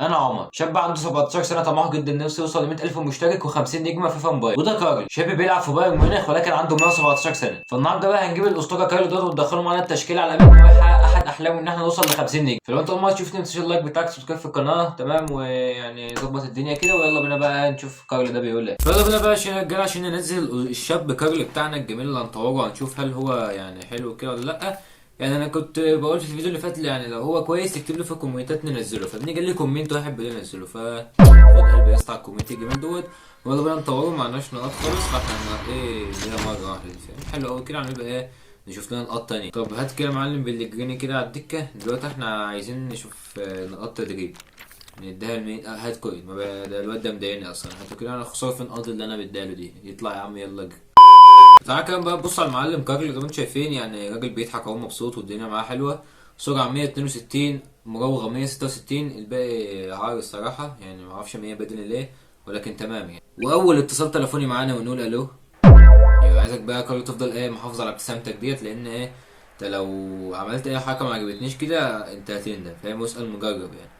انا عمر، شاب عنده 17 سنه، طموح جدا نفسه يوصل ل 100,000 مشترك و50 نجمه في فان باير. وده كارل، شاب بيلعب في بايرن ميونخ ولكن عنده 117 سنه. فالنهارده بقى هنجيب الاسطوره كارل دوت وندخله معانا التشكيله على امل ان هو يحقق احد احلامه ان احنا نوصل ل 50 نجم. فلو انت اول مره تشوفني، ما تنساش اللايك بتاعك، سبسكرايب في القناه، تمام؟ ويعني ظبط الدنيا كده، ويلا بينا بقى نشوف كارل ده بيقول ايه. يلا بينا بقى يا رجاله عشان ننزل الشاب كارل بتاعنا الجميل اللي هنطوره وهنشوف هل هو يعني حلو كده ولا لا. يعني انا كنت بقول في الفيديو اللي فات يعني لو هو كويس اكتب له في الكومنتات ننزله، فابني جالي كومنت واحد بيقول لي ننزله، خد قلبي يا اسطى على الكومنت الجميل دوت. ويلا بقى نطوره، معناش نقط خالص، فاحنا ايه ليها مره واحده دي، فاهم؟ حلو قوي كده، هنبقى ايه نشوف لنا نقط تانية. طب هات كده يا معلم بالجريني كده على الدكه. دلوقتي احنا عايزين نشوف نقط تدريب نديها لمين. هات كوين، ما ده الواد ده مضايقني اصلا. هاتوا كده، انا خساره في النقط اللي انا بديها له دي. يطلع يا عم، يلا اجري. تعالى كده بقى بص على المعلم كارل زي ما انتم شايفين، يعني راجل بيضحك اهو، مبسوط والدنيا معاه حلوه. سرعه 162، مراوغه 166، الباقي عار الصراحه، يعني ما اعرفش 100 بدني ليه، ولكن تمام يعني. واول اتصال تليفوني معانا ونقول الو. يبقى عايزك بقى كارل تفضل ايه محافظ على ابتسامتك ديت، لان ايه انت لو عملت اي حركه ما عجبتنيش كده انت هتندم، فاهم؟ واسال مجرب يعني.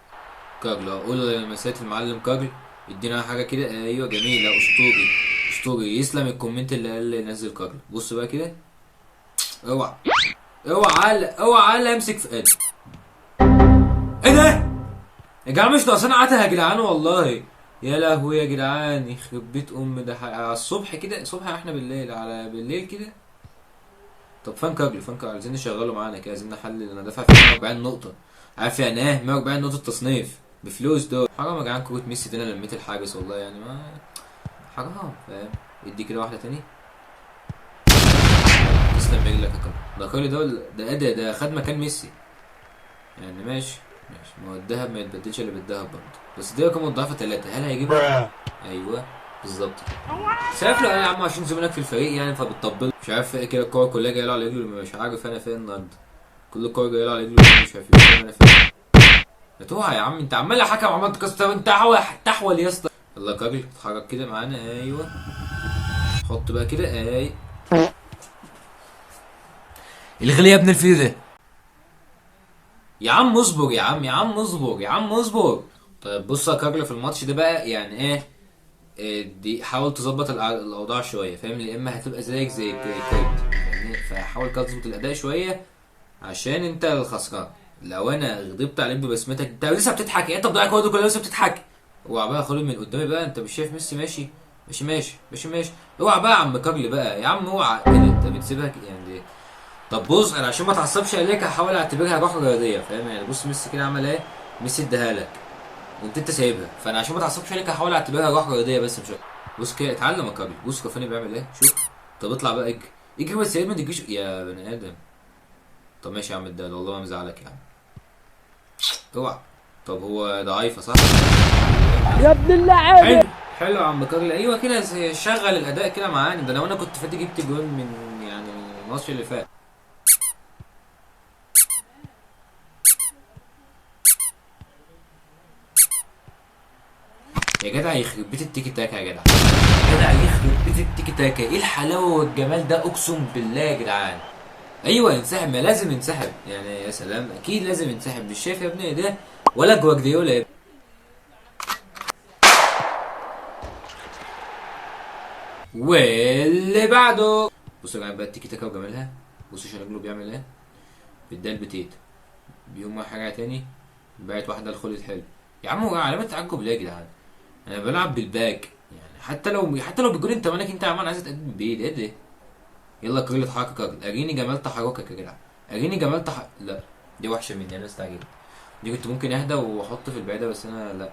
كارل قول مسات المعلم كارل، ادينا حاجه كده. ايوه جميله، اسطوري اسطوري. يسلم الكومنت اللي قال لي نزل كارل. بص بقى كده، اوعى اوعى امسك في ايدي. ايه ده يا جدعان؟ مش ناقصين عته يا جدعان والله. يا لهوي يا جدعان، يخرب بيت ده على الصبح كده، الصبح احنا بالليل على بالليل كده. طب فان كارل عايزين نشغله معانا كده، عايزين نحلل. انا دافع فيه 140 نقطه، عارف يعني ايه 140 نقطه تصنيف بفلوس دول؟ حرام يا جدعان، كروت ميسي ده انا لميت الحاجز والله، يعني ما حرام، فاهم؟ ادي كده واحده تاني. تسلم رجلك يا كارل. ده كارل ده ايه ده خد مكان ميسي يعني. ماشي ما هو الدهب ما يتبدلش الا بالدهب برضه، بس دي رقم مضاعفة 3، هل هيجيبها؟ ايوه بالظبط كده. شايف له يا عم عشان زمانك في الفريق يعني فبتطبل، مش عارف ايه كده، الكورة كلها جاية له على رجله، مش عارف انا فين النهارده. كل الكورة جاية له على رجله، مش عارف فين انا فين. ما توعى يا عم، انت عمال يا حكم عمال تكسر، انت تحول يا اسطى. يلا كارل اتحرك كده معانا، ايوه. حط بقى كده، الغي يا ابن الفيل ده. يا عم اصبر يا عم اصبر. طيب بص يا كارل، في الماتش ده بقى يعني ايه، دي حاول تظبط الاوضاع شويه، فاهم؟ يا اما هتبقى زيك زي كويت، فاهمني؟ فحاول كده تظبط الاداء شويه عشان انت الخسران. لو انا غضبت عليك ببسمتك، انت لسه بتضحك يعني؟ انت بضيع كويس كله لسه بتضحك. اوعى بقى خالد من قدامي بقى، انت مش شايف ميسي ماشي؟ ماشي. اوعى بقى يا عم كارل بقى، يا عم اوعى. ايه ده انت بتسيبها يعني ليه؟ طب بص، انا عشان ما اتعصبش عليك هحاول اعتبرها روح رياضيه، فاهم يعني؟ بص ميسي كده عمل ايه، ميسي اداها لك وانت سايبها، فانا عشان ما اتعصبش عليك هحاول اعتبرها روح رياضيه بس مش أكتر. بص كده اتعلم يا كابي، بص كافاني بيعمل ايه، شوف. طب اطلع بقى اجري بس يا ما تجيش يا بني ادم. طب ماشي يا عم الدال، والله ما مزعلك يا عم. اوعى. طب هو ضعيفه صح؟ يا ابن اللعيبه. حلو يا عم كارل، ايوه كده شغل الاداء كده معانا. ده لو انا كنت فاتي جبت جول من يعني الماتش اللي فات. يا جدع يخرب بيت التيكي تاكا يا جدع. يا جدع يخرب بيت التيكي تاكا، ايه الحلاوه والجمال ده، اقسم بالله يا جدعان. ايوه ينسحب، ما لازم ينسحب يعني، يا سلام اكيد لازم ينسحب. مش شايف يا ابني ده ولا جوارديولا يا ابني؟ واللي بعده. بصوا يا جماعه بقى التيكي تاكا وجمالها. بصوا شنجلو بيعمل ايه، بيديها البتيت، بيقوم حاجه تاني، باعت واحده لخالد حلو. يا عم هو علامه تعجب ليه يا جدعان؟ انا بلعب بالباك يعني، حتى لو بتقول انت مالك، انت يا عم عايز تقدم بايد ايه ده؟ يلا كل اتحرك يا راجل، اريني جمال تحركك يا جدع، اريني جمال لا دي وحشه مني انا، استعجلت. دي كنت ممكن اهدى واحط في البعيده، بس انا لا،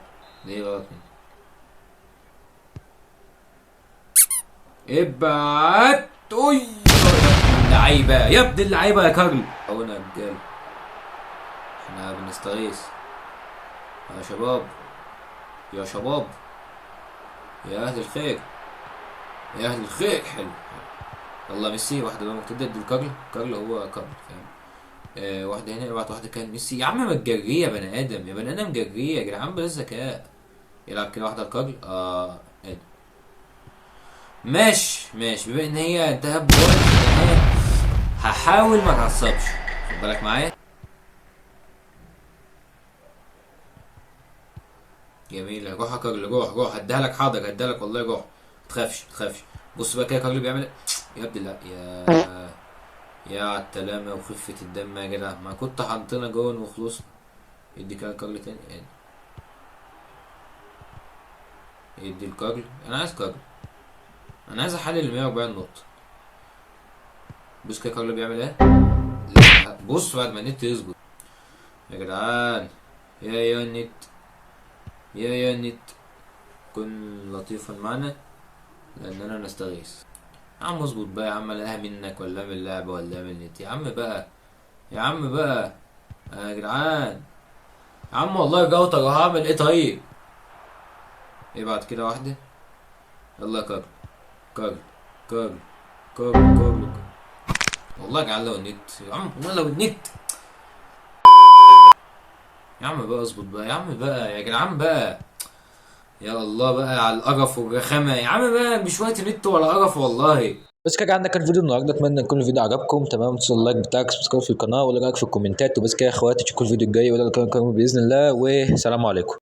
دي غلط مني. ابعت. اوي اللعيبه يا ابن اللعيبه يا كارل. او انا رجال، احنا بنستغيث يا شباب، يا شباب، يا اهل الخير، يا اهل الخير. حلو. يلا ميسي واحده بقى مبتدأ لكارل. كارل هو كارل، فاهم؟ واحده هنا، ابعت واحده كان ميسي. يا عم ما تجريه يا بني ادم، يا بني ادم جريه يا جدعان بلا ذكاء. يلعب كده واحده لكارل. ايه ده؟ ماشي بما ان هي انتهت بجول، هحاول ما اتعصبش، خد بالك معايا. جميل. روح يا كارل، روح هديها لك، حاضر هديها لك والله، روح. متخافش. بص بقى كده كارل بيعمل ايه. يا ابني لا، يا على التلامة وخفة الدم يا جدع، ما كنت حاطينها جون وخلصنا. يدي كده كارل تاني يعني. يدي الكارل، انا عايز كارل، انا عايز احلل ال 140 نقطة. بص كده كارل بيعمل ايه. لا بص بعد ما النت يظبط يا جدعان. يا النت، يا النت، كن لطيفا معنا لاننا نستغيث. يا عم اظبط بقى يا عم، الاقيها منك ولا من اللعبة ولا من النت يا عم بقى، يا عم بقى يا جدعان. يا عم والله جوطة، هعمل ايه طيب. ابعت كده واحدة. يلا يا كارل، كارل كارل كارل. والله يا جدعان لو النت، يا عم والله لو النت. يا عم بقى اظبط بقى يا عم بقى يا جدعان بقى. يا الله بقى على القرف والرخامة يا عم بقى، مش وقت نت ولا قرف والله. بس كده عندك الفيديو النهارده، اتمنى يكون الفيديو عجبكم. تمام، تنسوا اللايك بتاعك، سبسكرايب في القناه، ولا رايك في الكومنتات. وبس كده يا اخواتي، تشوفوا الفيديو الجاي ولا كان باذن الله، والسلام عليكم.